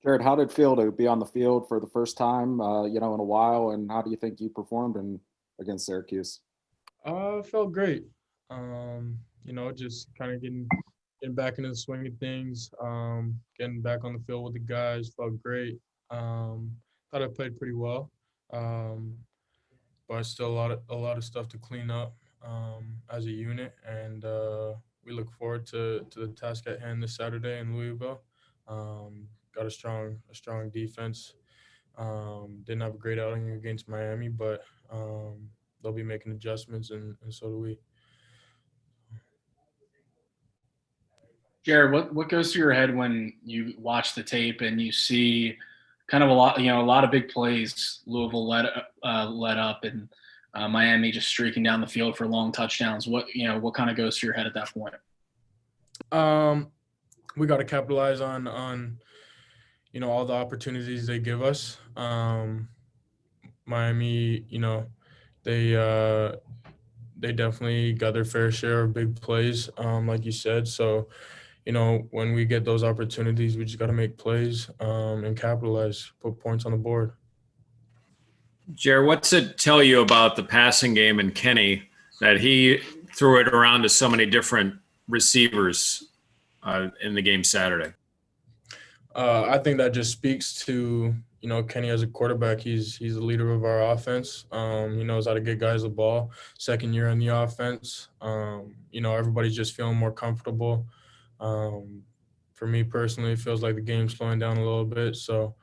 Jared, how did it feel to be on the field for the first time, in a while, and how do you think you performed against Syracuse? It felt great. Just kind of getting back into the swing of things. Getting back on the field with the guys felt great. Thought I played pretty well, um, but still a lot of stuff to clean up as a unit, and we look forward to the task at hand this Saturday in Louisville. Got a strong defense. Didn't have a great outing against Miami, but they'll be making adjustments, and so do we. Jared, what goes through your head when you watch the tape and you see kind of a lot of big plays Louisville led up and Miami just streaking down the field for long touchdowns. What kind of goes through your head at that point? Um, we got to capitalize on all the opportunities they give us. Miami, they uh, they definitely got their fair share of big plays, like you said. So when we get those opportunities, we just got to make plays and capitalize, put points on the board. Jared, what's it tell you about the passing game and Kenny that he threw it around to so many different receivers in the game Saturday? I think that just speaks to Kenny as a quarterback. He's the leader of our offense. He knows how to get guys the ball. Second year in the offense. Everybody's just feeling more comfortable. For me personally, it feels like the game's slowing down a little bit. So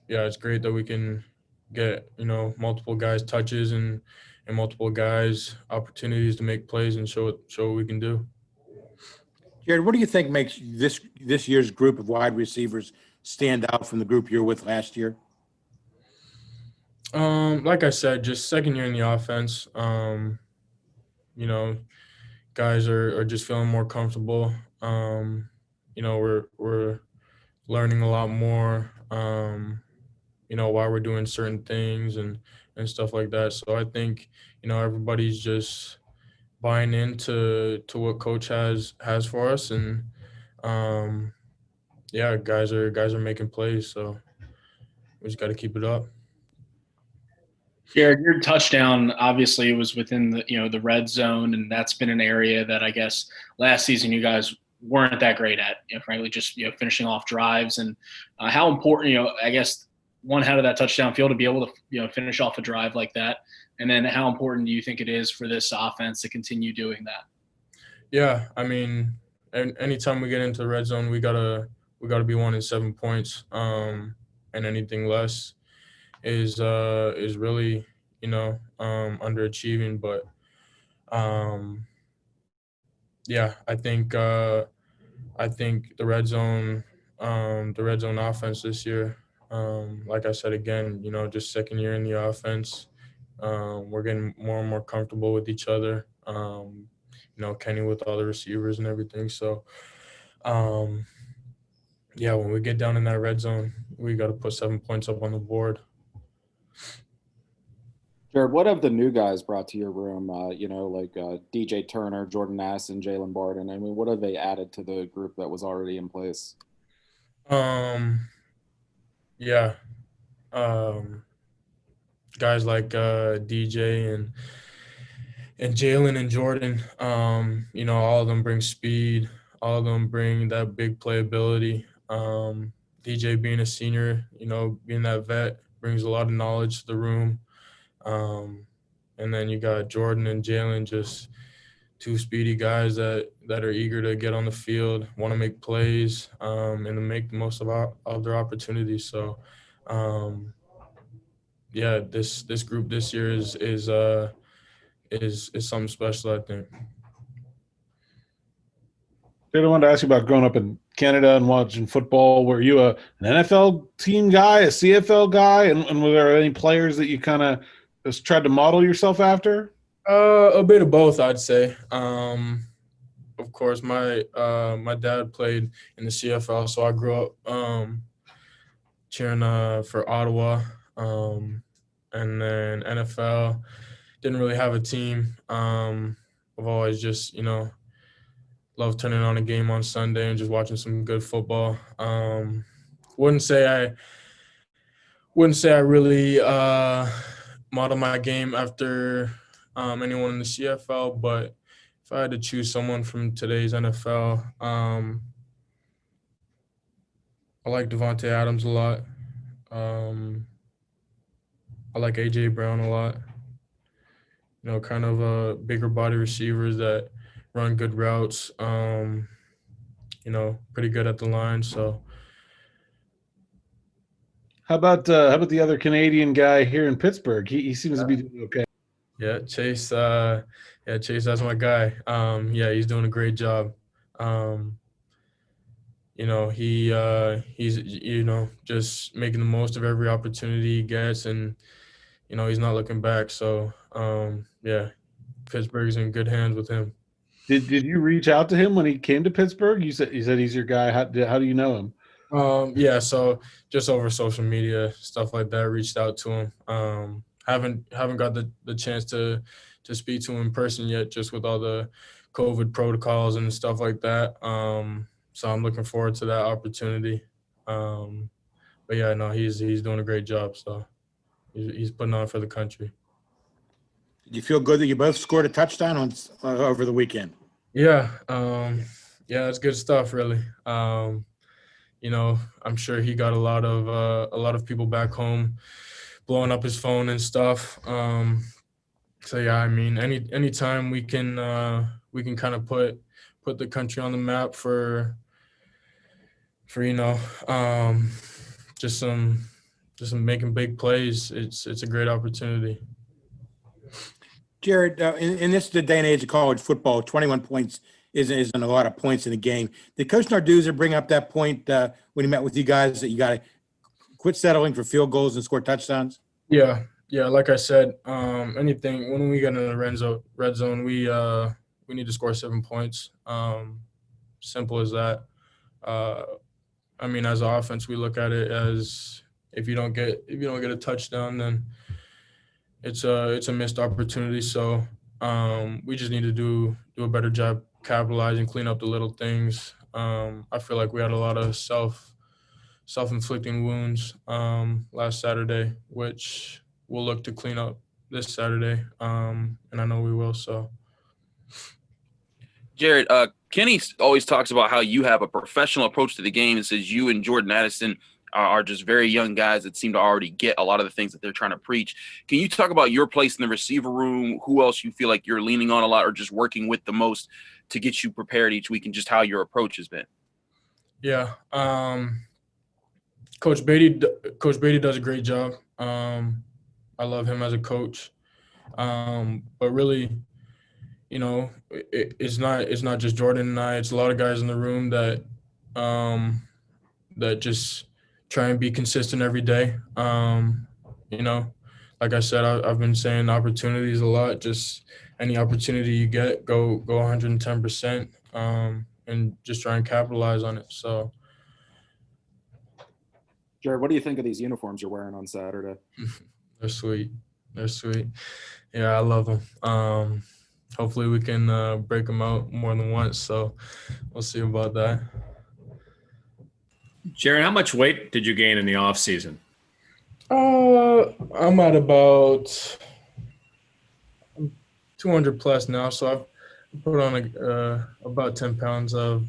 it's great that we can get multiple guys touches and multiple guys opportunities to make plays and show what we can do. Jared, what do you think makes this year's group of wide receivers stand out from the group you were with last year? Like I said, just second year in the offense. Guys are just feeling more comfortable. We're learning a lot more. Why we're doing certain things and stuff like that. So I think everybody's just buying into what coach has for us, and guys are making plays, so we just got to keep it up. Jared, your touchdown obviously was within the red zone, and that's been an area that I guess last season you guys weren't that great at. Frankly, just finishing off drives, and how important I guess how did that touchdown feel to be able to finish off a drive like that, and then how important do you think it is for this offense to continue doing that? Yeah, I mean, anytime we get into the red zone, we gotta be wanting 7 points, and anything less is really underachieving. But I think the red zone offense this year, like I said again, just second year in the offense, we're getting more and more comfortable with each other. Kenny with all the receivers and everything. So when we get down in that red zone, we got to put 7 points up on the board. Jared, what have the new guys brought to your room? DJ Turner, Jordan Nass, and Jalen Barden. I mean, what have they added to the group that was already in place? Yeah. Guys like DJ and Jalen and Jordan, all of them bring speed. All of them bring that big playability. DJ being a senior, being that vet, brings a lot of knowledge to the room. And then you got Jordan and Jalen, just two speedy guys that are eager to get on the field, want to make plays, and to make the most of their opportunities. So, this group this year is something special, I think. I wanted to ask you about growing up in Canada and watching football. Were you an NFL team guy, a CFL guy, and were there any players that you kind of just tried to model yourself after? A bit of both, I'd say. Of course, my dad played in the CFL, so I grew up cheering for Ottawa, and then NFL. Didn't really have a team. I've always just loved turning on a game on Sunday and just watching some good football. wouldn't say I really model my game after anyone in the CFL, but if I had to choose someone from today's NFL, I like Devontae Adams a lot. I like AJ Brown a lot. You know, kind of bigger body receivers that run good routes. You know, pretty good at the line. So How about the other Canadian guy here in Pittsburgh? He seems to be doing okay. yeah, Chase. Chase, that's my guy. Yeah, he's doing a great job. You know, he's just making the most of every opportunity he gets, and you know he's not looking back. So yeah, Pittsburgh's in good hands with him. Did you reach out to him when he came to Pittsburgh? You said he's your guy. How do you know him? Yeah, so just over social media, stuff like that, reached out to him. Haven't got the chance to speak to him in person yet, just with all the COVID protocols and stuff like that. So I'm looking forward to that opportunity. But yeah, no, he's doing a great job. So he's putting on for the country. Did you feel good that you both scored a touchdown over the weekend? Yeah, it's good stuff, really. You know, I'm sure he got a lot of people back home blowing up his phone and stuff. So yeah, I mean, anytime we can kind of put the country on the map for just some making big plays. It's a great opportunity. Jared, in this the day and age of college football, 21 points isn't a lot of points in a game. Did Coach Narduzzi bring up that point when he met with you guys that you got to quit settling for field goals and score touchdowns? Yeah. Like I said, anything when we get in the red zone, we need to score 7 points. Simple as that. I mean, as an offense, we look at it as if you don't get a touchdown, then it's a missed opportunity. So we just need to do a better job capitalizing, clean up the little things. I feel like we had a lot of self-inflicting wounds last Saturday, which we'll look to clean up this Saturday, and I know we will. So, Jared, Kenny always talks about how you have a professional approach to the game and says you and Jordan Addison are just very young guys that seem to already get a lot of the things that they're trying to preach. Can you talk about your place in the receiver room, who else you feel like you're leaning on a lot or just working with the most to get you prepared each week, and just how your approach has been? Yeah. Coach Beatty does a great job. I love him as a coach. But really, you know, it's not just Jordan and I. It's a lot of guys in the room that just try and be consistent every day. You know, like I said, I've been saying opportunities a lot. Just any opportunity you get, go 110%, and just try and capitalize on it. So. Jared, what do you think of these uniforms you're wearing on Saturday? They're sweet. Yeah, I love them. Hopefully we can break them out more than once. So we'll see about that. Jared, how much weight did you gain in the off season? I'm at about 200 plus now. So I've put on about 10 pounds of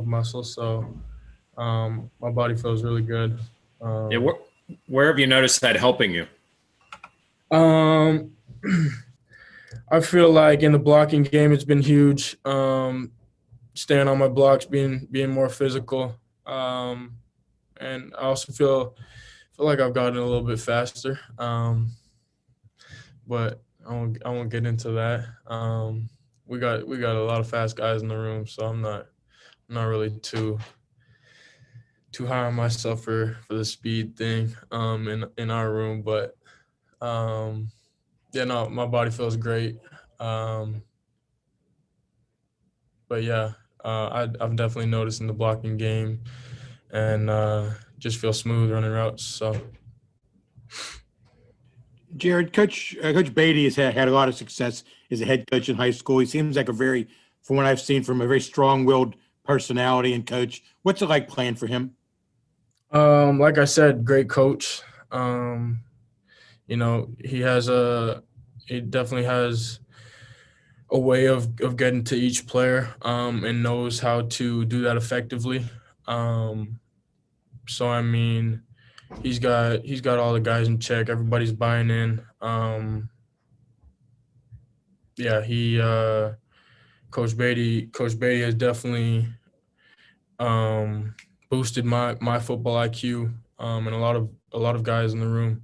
muscle. So my body feels really good. Where have you noticed that helping you? I feel like in the blocking game, it's been huge. Staying on my blocks, being more physical, and I also feel like I've gotten a little bit faster. But I won't get into that. We got a lot of fast guys in the room, so I'm not really too high on myself for the speed thing in our room, but yeah, no, my body feels great. But yeah, I've definitely noticed in the blocking game, and just feel smooth running routes. So, Jared, Coach Beatty has had a lot of success as a head coach in high school. He seems like from what I've seen, from a very strong-willed personality and coach. What's it like playing for him? Like I said, great coach. You know, he definitely has a way of getting to each player, and knows how to do that effectively. So I mean, he's got all the guys in check. Everybody's buying in. Yeah, Coach Beatty has definitely boosted my football IQ, and a lot of guys in the room,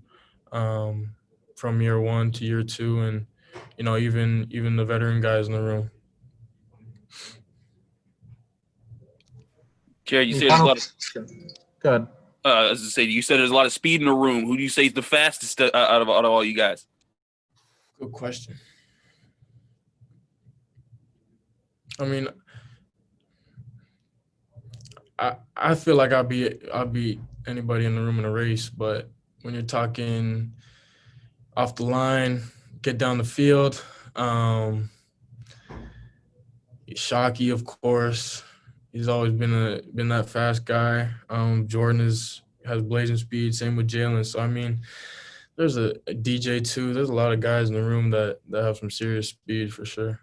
from year 1 to year 2, and you know, even the veteran guys in the room. Jared, you said there's a lot of. Go ahead. As I say, you said there's a lot of speed in the room. Who do you say is the fastest out of all you guys? Good question. I mean, I feel like I'll beat anybody in the room in a race, but when you're talking off the line, get down the field, Shockey, of course, he's always been that fast guy. Jordan has blazing speed. Same with Jalen. So I mean, there's a DJ too. There's a lot of guys in the room that have some serious speed for sure.